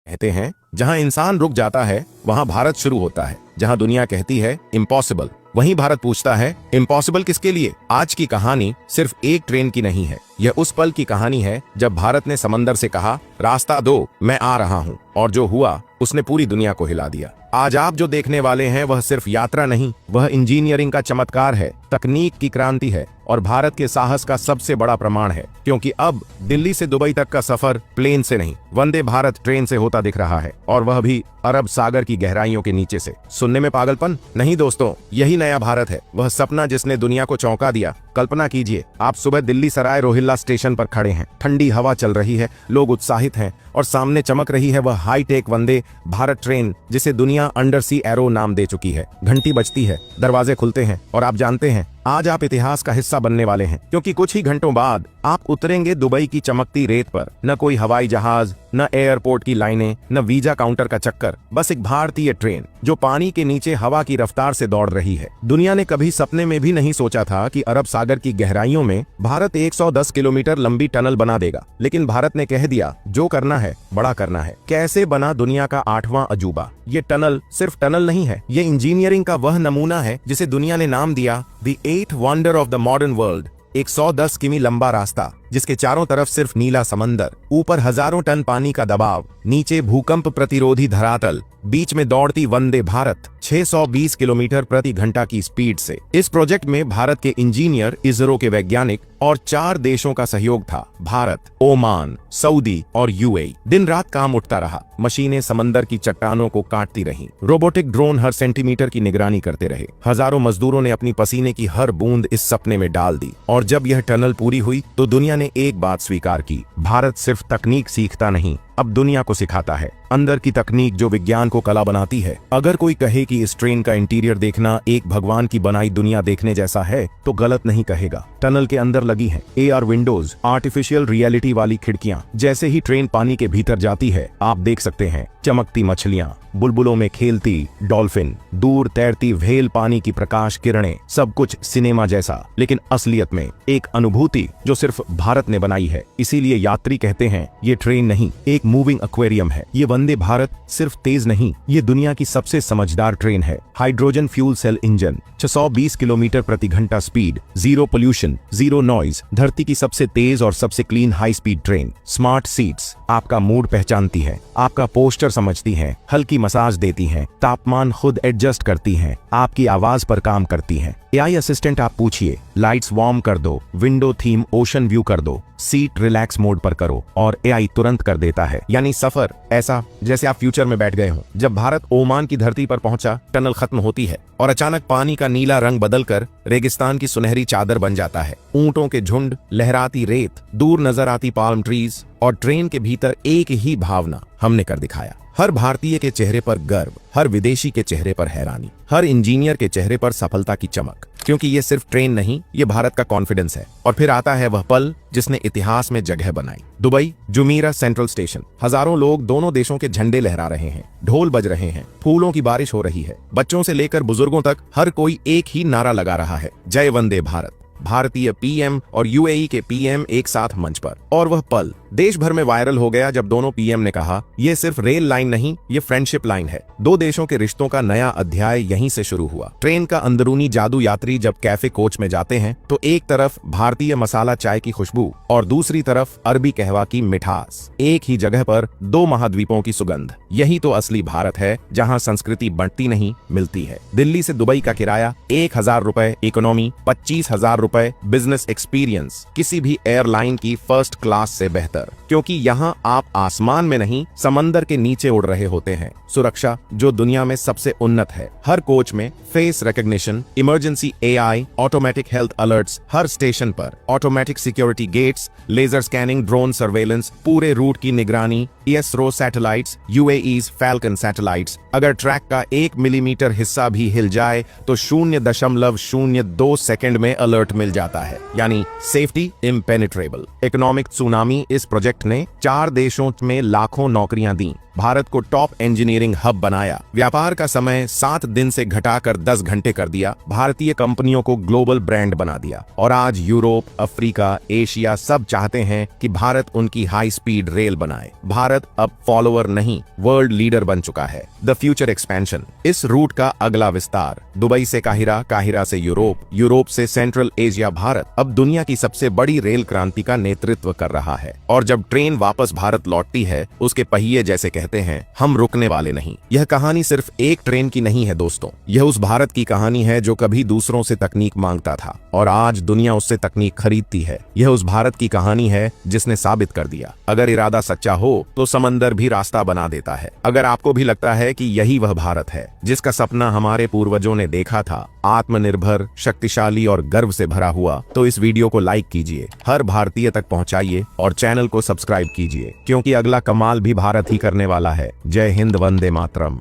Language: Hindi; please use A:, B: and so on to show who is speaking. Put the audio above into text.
A: कहते हैं जहां इंसान रुक जाता है वहां भारत शुरू होता है। जहां दुनिया कहती है इम्पॉसिबल, वहीं भारत पूछता है इम्पॉसिबल किसके लिए। आज की कहानी सिर्फ एक ट्रेन की नहीं है, यह उस पल की कहानी है जब भारत ने समंदर से कहा रास्ता दो, मैं आ रहा हूं, और जो हुआ उसने पूरी दुनिया को हिला दिया। आज आप जो देखने वाले हैं वह सिर्फ यात्रा नहीं, वह इंजीनियरिंग का चमत्कार है, तकनीक की क्रांति है और भारत के साहस का सबसे बड़ा प्रमाण है। क्योंकि अब दिल्ली से दुबई तक का सफर प्लेन से नहीं, वंदे भारत ट्रेन से होता दिख रहा है, और वह भी अरब सागर की गहराइयों के नीचे से। सुनने में पागलपन नहीं दोस्तों, यही नया भारत है, वह सपना जिसने दुनिया को चौंका दिया। कल्पना कीजिए, आप सुबह दिल्ली सराय रोहिल्ला स्टेशन पर खड़े हैं, ठंडी हवा चल रही है, लोग उत्साहित हैं और सामने चमक रही है वह हाईटेक वंदे भारत ट्रेन जिसे दुनिया अंडर सी एरो नाम दे चुकी है। घंटी बजती है, दरवाजे खुलते हैं और आप जानते हैं आज आप इतिहास का हिस्सा बनने वाले हैं, क्योंकि कुछ ही घंटों बाद आप उतरेंगे दुबई की चमकती रेत पर। न कोई हवाई जहाज, न एयरपोर्ट की लाइनें, न वीजा काउंटर का चक्कर, बस एक भारतीय ट्रेन जो पानी के नीचे हवा की रफ्तार से दौड़ रही है। दुनिया ने कभी सपने में भी नहीं सोचा था कि अरब सागर की गहराइयों में भारत 110 किलोमीटर लंबी टनल बना देगा, लेकिन भारत ने कह दिया जो करना है बड़ा करना है। कैसे बना दुनिया का 8वां अजूबा। ये टनल सिर्फ टनल नहीं है, ये इंजीनियरिंग का वह नमूना है जिसे दुनिया ने नाम दिया the 8th wonder of the modern world. 110 किमी लंबा रास्ता जिसके चारों तरफ सिर्फ नीला समंदर, ऊपर हजारों टन पानी का दबाव, नीचे भूकंप प्रतिरोधी धरातल, बीच में दौड़ती वंदे भारत 620 किलोमीटर प्रति घंटा की स्पीड से। इस प्रोजेक्ट में भारत के इंजीनियर, इसरो के वैज्ञानिक और 4 देशों का सहयोग था, भारत, ओमान, सऊदी और यूएई। दिन रात काम उठता रहा, मशीनें समंदर की चट्टानों को काटती रहीं, रोबोटिक ड्रोन हर सेंटीमीटर की निगरानी करते रहे, हजारों मजदूरों ने अपनी पसीने की हर बूंद इस सपने में डाल दी। और जब यह टनल पूरी हुई तो दुनिया ने एक बात स्वीकार की, भारत सिर्फ तकनीक सीखता नहीं, अब दुनिया को सिखाता है अंदर की तकनीक जो विज्ञान को कला बनाती है। अगर कोई कहे कि इस ट्रेन का इंटीरियर देखना एक भगवान की बनाई दुनिया देखने जैसा है तो गलत नहीं कहेगा। टनल के अंदर लगी हैं AR विंडोज, आर्टिफिशियल रियलिटी वाली खिड़कियां। जैसे ही ट्रेन पानी के भीतर जाती है आप देख सकते हैं चमकती मछलियां, बुलबुलों में खेलती डॉल्फिन, दूर तैरती व्हेल, पानी की प्रकाश किरणें, सब कुछ सिनेमा जैसा, लेकिन असलियत में एक अनुभूति जो सिर्फ भारत ने बनाई है। इसीलिए यात्री कहते हैं ये ट्रेन नहीं, एक मूविंग एक्वेरियम है। ये वंदे भारत सिर्फ तेज नहीं, ये दुनिया की सबसे समझदार ट्रेन है। Hydrogen fuel cell engine, 620 kilometre प्रति घंटा speed, zero pollution, zero noise, धरती की सबसे तेज और सबसे clean high speed train. Smart seats, आपका मूड पहचानती है, आपका पोस्चर समझती हैं, हल्की मसाज देती हैं, तापमान खुद एडजस्ट करती हैं, आपकी आवाज पर काम करती हैं। AI असिस्टेंट आप पूछिए, लाइट्स वार्म कर दो, विंडो थीम ओशन व्यू कर दो, सीट रिलैक्स मोड पर करो, और AI तुरंत कर देता है। यानी सफर ऐसा जैसे आप फ्यूचर में बैठ गए हो। जब भारत ओमान की धरती पर पहुंचा, टनल खत्म होती है और अचानक पानी का नीला रंग बदलकर रेगिस्तान की सुनहरी चादर बन जाता है। ऊंटों के झुंड, लहराती रेत, दूर नजर आती पाल्म ट्रीज, और ट्रेन के भीतर एक ही भावना हमने कर दिखाया। हर भारतीय के चेहरे पर गर्व, हर विदेशी के चेहरे पर हैरानी, हर इंजीनियर के चेहरे पर सफलता की चमक, क्योंकि ये सिर्फ ट्रेन नहीं, ये भारत का कॉन्फिडेंस है। और फिर आता है वह पल जिसने इतिहास में जगह बनाई। दुबई जुमीरा सेंट्रल स्टेशन, हजारों लोग दोनों देशों के झंडे लहरा रहे हैं, ढोल बज रहे हैं, फूलों की बारिश हो रही है, बच्चों से लेकर बुजुर्गों तक हर कोई एक ही नारा लगा रहा है, जय वंदे भारत। भारतीय PM और UAE के PM एक साथ मंच पर, और वह पल देश भर में वायरल हो गया जब दोनों PM ने कहा यह सिर्फ रेल लाइन नहीं, ये फ्रेंडशिप लाइन है। 2 देशों के रिश्तों का नया अध्याय यहीं से शुरू हुआ। ट्रेन का अंदरूनी जादू, यात्री जब कैफे कोच में जाते हैं तो एक तरफ भारतीय मसाला चाय की खुशबू और दूसरी तरफ अरबी कहवा की मिठास, एक ही जगह पर 2 महाद्वीपों की सुगंध। यही तो असली भारत है, जहां संस्कृति बढ़ती नहीं मिलती है। दिल्ली से दुबई का किराया 1000 रुपए इकोनॉमी, 25,000 रुपए बिजनेस एक्सपीरियंस, किसी भी एयरलाइन की फर्स्ट क्लास से बेहतर, क्योंकि यहाँ आप आसमान में नहीं समंदर के नीचे उड़ रहे होते हैं। सुरक्षा जो दुनिया में सबसे उन्नत है, हर कोच में face recognition, emergency AI, automatic health alerts, हर स्टेशन पर automatic security gates, laser scanning, drone surveillance, पूरे रूट की निगरानी, ISRO satellites, UAE's Falcon satellites. अगर ट्रैक का 1 मिलीमीटर हिस्सा भी हिल जाए तो 0.02 सेकंड में अलर्ट मिल जाता है, यानी सेफ्टी इम्पेनिट्रेबल। इकोनॉमिक सुनामी, इस प्रोजेक्ट प्रोजेक्ट ने 4 देशों में लाखों नौकरियां दी, भारत को टॉप इंजीनियरिंग हब बनाया, व्यापार का समय 7 दिन से घटाकर 10 घंटे कर दिया, भारतीय कंपनियों को ग्लोबल ब्रांड बना दिया। और आज यूरोप, अफ्रीका, एशिया सब चाहते हैं कि भारत उनकी हाई स्पीड रेल बनाए। भारत अब फॉलोअर नहीं, वर्ल्ड लीडर बन चुका है। द फ्यूचर एक्सपेंशन, इस रूट का अगला विस्तार, दुबई से काहिरा, काहिरा से यूरोप, यूरोप से सेंट्रल एशिया, भारत अब दुनिया की सबसे बड़ी रेल क्रांति का नेतृत्व कर रहा है। और जब ट्रेन वापस भारत लौटती है, उसके पहिए जैसे कहते हैं, हम रुकने वाले नहीं। यह कहानी सिर्फ एक ट्रेन की नहीं है दोस्तों, यह उस भारत की कहानी है जो कभी दूसरों से तकनीक मांगता था और आज दुनिया उससे तकनीक खरीदती है। यह उस भारत की कहानी है जिसने साबित कर दिया, अगर इरादा सच्चा हो तो समंदर भी रास्ता बना देता है। अगर आपको भी लगता है कि यही वह भारत है जिसका सपना हमारे पूर्वजों ने देखा था, आत्मनिर्भर, शक्तिशाली और गर्व से भरा हुआ, तो इस वीडियो को लाइक कीजिए, हर भारतीय तक पहुंचाइए और चैनल को सब्सक्राइब कीजिए, क्योंकि अगला कमाल भी भारत ही करने वाला है। जय हिंद, वंदे मातरम।